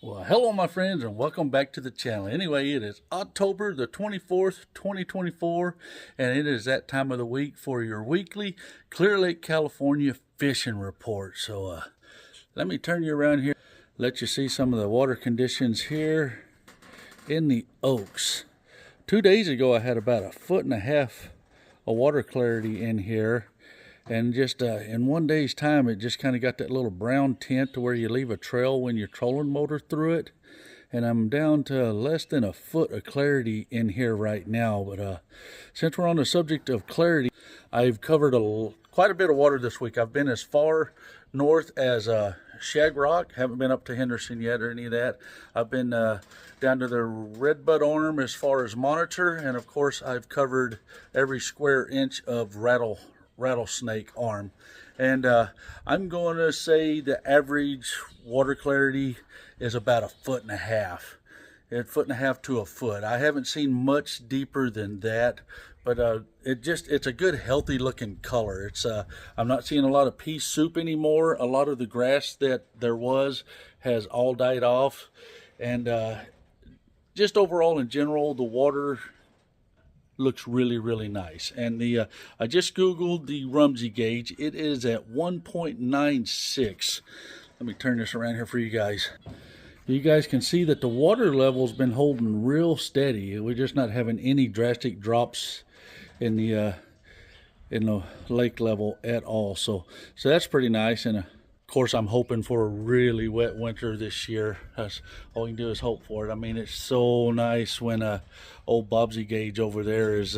Well, hello, my friends, and welcome back to the channel. Anyway, it is October the 24th, 2024, and it is that time of the week for your weekly Clear Lake, California fishing report. So, let me turn you around here, let you see some of the water conditions here in the Oaks. 2 days ago, I had about 1.5 feet of water clarity in here. And just in 1 day's time, it just kind of got that little brown tint to where you leave a trail when you're trolling motor through it. And I'm down to less than 1 foot of clarity in here right now. But since we're on the subject of clarity, I've covered quite a bit of water this week. I've been as far north as Shag Rock. Haven't been up to Henderson yet or any of that. I've been down to the Redbud Arm as far as Monitor. And of course, I've covered every square inch of Rattlesnake Arm. And I'm going to say the average water clarity is about 1.5 feet. 1.5 to 1 foot. I haven't seen much deeper than that, but it's a good healthy looking color. I'm not seeing a lot of pea soup anymore. A lot of the grass that there was has all died off, and just overall in general, the water looks really nice. And I just googled the Rumsey gauge. It is at 1.96. Let me turn this around here for you guys. You guys can see that the water level's been holding real steady. We're just not having any drastic drops in the lake level at all. So that's pretty nice. And of course, I'm hoping for a really wet winter this year. That's all we can do is hope for it. I mean, it's so nice when old Bobsy gauge over there is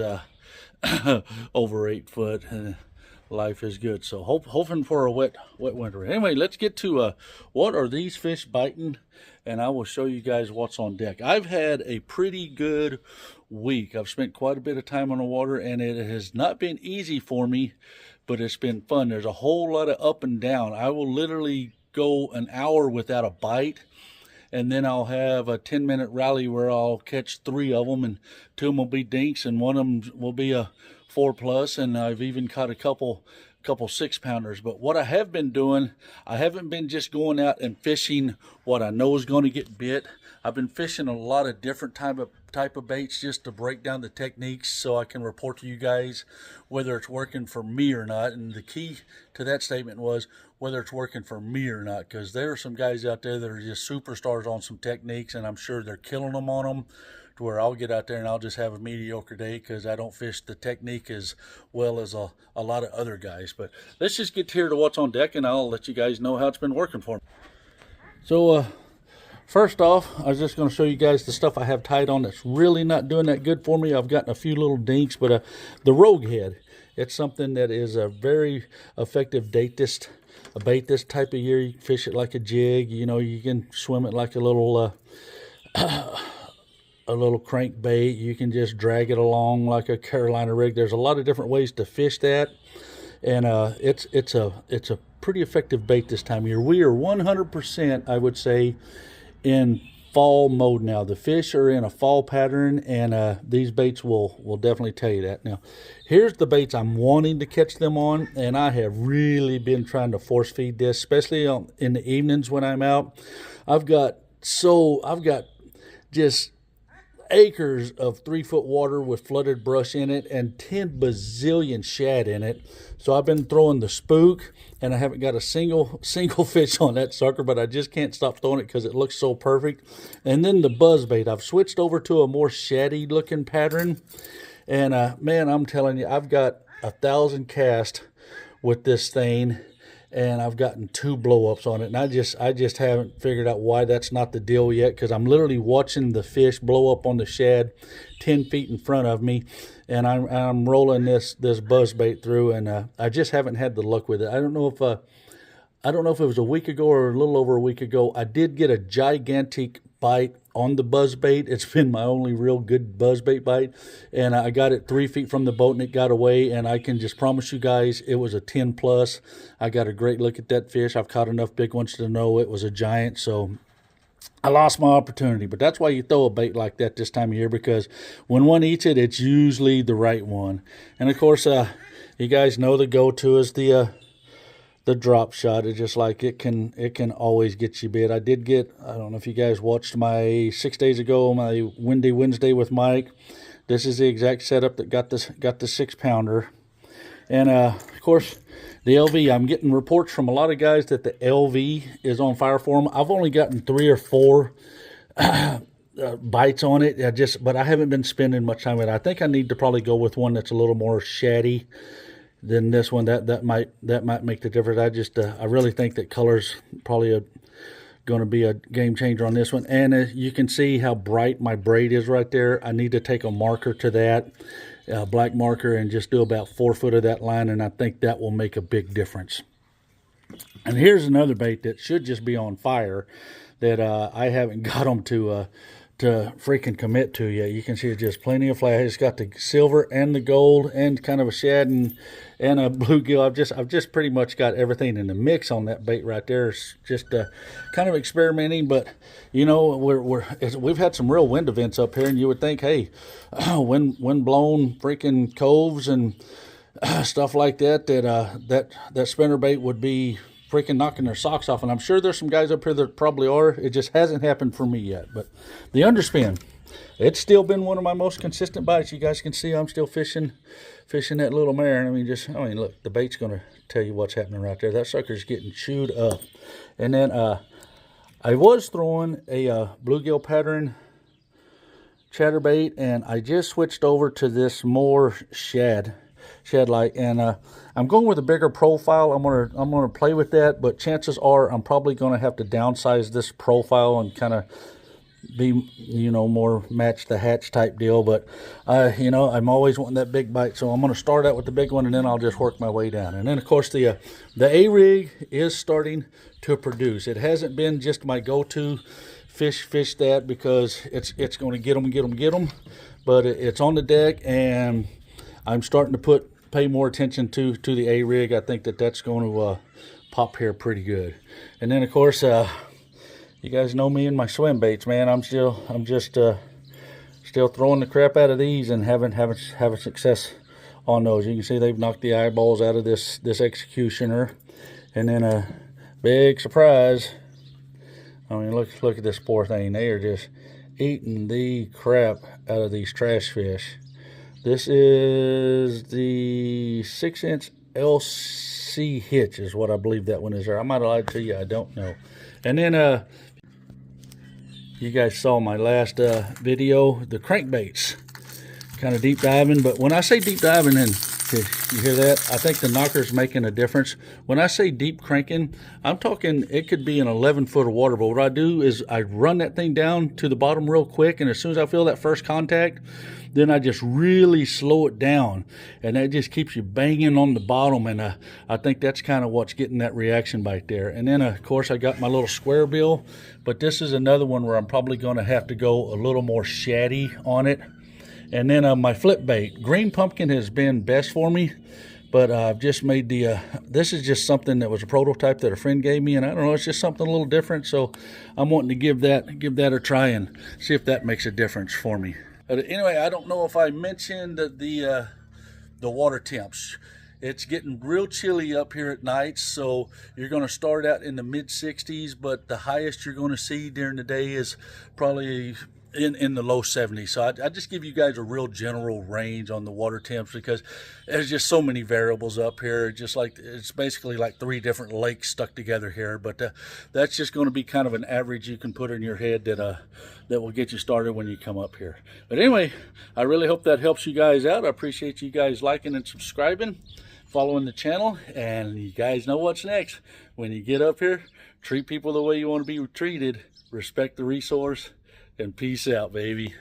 over 8 foot, and life is good. So hoping for a wet winter. Anyway, let's get to what are these fish biting, and I will show you guys what's on deck. I've had a pretty good week. I've spent quite a bit of time on the water, and it has not been easy for me, but it's been fun. There's a whole lot of up and down. I will literally go an hour without a bite, and then I'll have a 10-minute rally where I'll catch 3 of them, and 2 of them will be dinks, and 1 of them will be a 4+, and I've even caught a couple 6-pounders. But what I have been doing, I haven't been just going out and fishing what I know is going to get bit. I've been fishing a lot of different type of baits just to break down the techniques so I can report to you guys whether it's working for me or not. And the key to that statement was whether it's working for me or not, because there are some guys out there that are just superstars on some techniques, and I'm sure they're killing them on them, to where I'll get out there and I'll just have a mediocre day because I don't fish the technique as well as a lot of other guys. But let's just get here to what's on deck, and I'll let you guys know how it's been working for me. So first off, I was just going to show you guys the stuff I have tied on that's really not doing that good for me. I've gotten a few little dinks, but the Rogue Head, it's something that is a very effective bait this type of year. You can fish it like a jig. You know, you can swim it like a little crankbait. You can just drag it along like a Carolina rig. There's a lot of different ways to fish that, and it's a pretty effective bait this time of year. We are 100%, I would say, in fall mode now. The fish are in a fall pattern, and these baits will definitely tell you that. Now, here's the baits I'm wanting to catch them on, and I have really been trying to force feed this, especially in the evenings when I'm out. I've got just acres of 3-foot water with flooded brush in it and 10 bazillion shad in it. So I've been throwing the spook, and I haven't got a single fish on that sucker, but I just can't stop throwing it because it looks so perfect. And then the buzzbait, I've switched over to a more shaddy looking pattern, and man, I'm telling you, I've got 1,000 casts with this thing, and I've gotten 2 blow-ups on it, and I just haven't figured out why that's not the deal yet, because I'm literally watching the fish blow up on the shad 10 feet in front of me, and I'm rolling this buzz bait through, and I just haven't had the luck with it. I don't know if it was a week ago or a little over a week ago, I did get a gigantic bite on the buzzbait. It's been my only real good buzzbait bite, and I got it 3 feet from the boat, and it got away, and I can just promise you guys it was a 10+. I got a great look at that fish. I've caught enough big ones to know it was a giant, so I lost my opportunity. But that's why you throw a bait like that this time of year, because when one eats it, it's usually the right one. And of course, you guys know the go-to is the the drop shot. It's just like it can always get you bit. I did get, I don't know if you guys watched my 6 days ago, my Windy Wednesday with Mike. This is the exact setup that got the 6-pounder. And of course the LV, I'm getting reports from a lot of guys that the LV is on fire for them. I've only gotten 3 or 4 bites on it. But I haven't been spending much time with it. I think I need to probably go with one that's a little more shaddy than this one. That might make the difference. I really think that color's probably going to be a game changer on this one. And you can see how bright my braid is right there. I need to take a marker to that, black marker, and just do about 4 foot of that line, and I think that will make a big difference. And here's another bait that should just be on fire that I haven't got them to freaking commit to yet. You can see it's just plenty of flash. It's got the silver and the gold and kind of a shad and a bluegill. I've just pretty much got everything in the mix on that bait right there. It's just kind of experimenting, but you know, we've had some real wind events up here, and you would think, hey, wind blown freaking coves and stuff like that that spinner bait would be freaking knocking their socks off. And I'm sure there's some guys up here that probably are. It just hasn't happened for me yet. But the underspin, it's still been one of my most consistent bites. You guys can see I'm still fishing that little mare. I mean, look, the bait's going to tell you what's happening right there. That sucker's getting chewed up. And then I was throwing a bluegill pattern chatterbait, and I just switched over to this more shad light, and I'm going with a bigger profile. I'm gonna play with that, but chances are I'm probably gonna have to downsize this profile and kind of be, you know, more match the hatch type deal. But you know, I'm always wanting that big bite, so I'm gonna start out with the big one, and then I'll just work my way down. And then of course the A-rig is starting to produce. It hasn't been just my go-to fish that, because it's going to get them, but it's on the deck, and I'm starting to pay more attention to the A-rig. I think that's going to pop here pretty good. And then of course, you guys know me and my swim baits, man. I'm just still throwing the crap out of these and having success on those. You can see they've knocked the eyeballs out of this executioner. And then a big surprise. I mean, look at this poor thing. They are just eating the crap out of these trash fish. This is the 6-inch LC hitch is what I believe that one is there. I might have lied to you. I don't know. And then you guys saw my last video, the crankbaits. Kind of deep diving, but when I say deep diving, and you hear that? I think the knocker's making a difference. When I say deep cranking, I'm talking it could be an 11 foot of water, but what I do is I run that thing down to the bottom real quick, and as soon as I feel that first contact, then I just really slow it down, and that just keeps you banging on the bottom, and I think that's kind of what's getting that reaction bite there. And then of course I got my little square bill, but this is another one where I'm probably going to have to go a little more shaddy on it. And then my flip bait, green pumpkin has been best for me, but I've just made this is just something that was a prototype that a friend gave me, and I don't know, it's just something a little different, so I'm wanting to give that a try and see if that makes a difference for me. But anyway, I don't know if I mentioned the water temps. It's getting real chilly up here at night, so you're going to start out in the mid 60s, but the highest you're going to see during the day is probably in the low 70s. So I just give you guys a real general range on the water temps, because there's just so many variables up here. Just like it's basically like 3 different lakes stuck together here, but that's just going to be kind of an average you can put in your head that will get you started when you come up here. But anyway, I really hope that helps you guys out. I appreciate you guys liking and subscribing, following the channel, and you guys know what's next. When you get up here, treat people the way you want to be treated, respect the resource, and peace out, baby.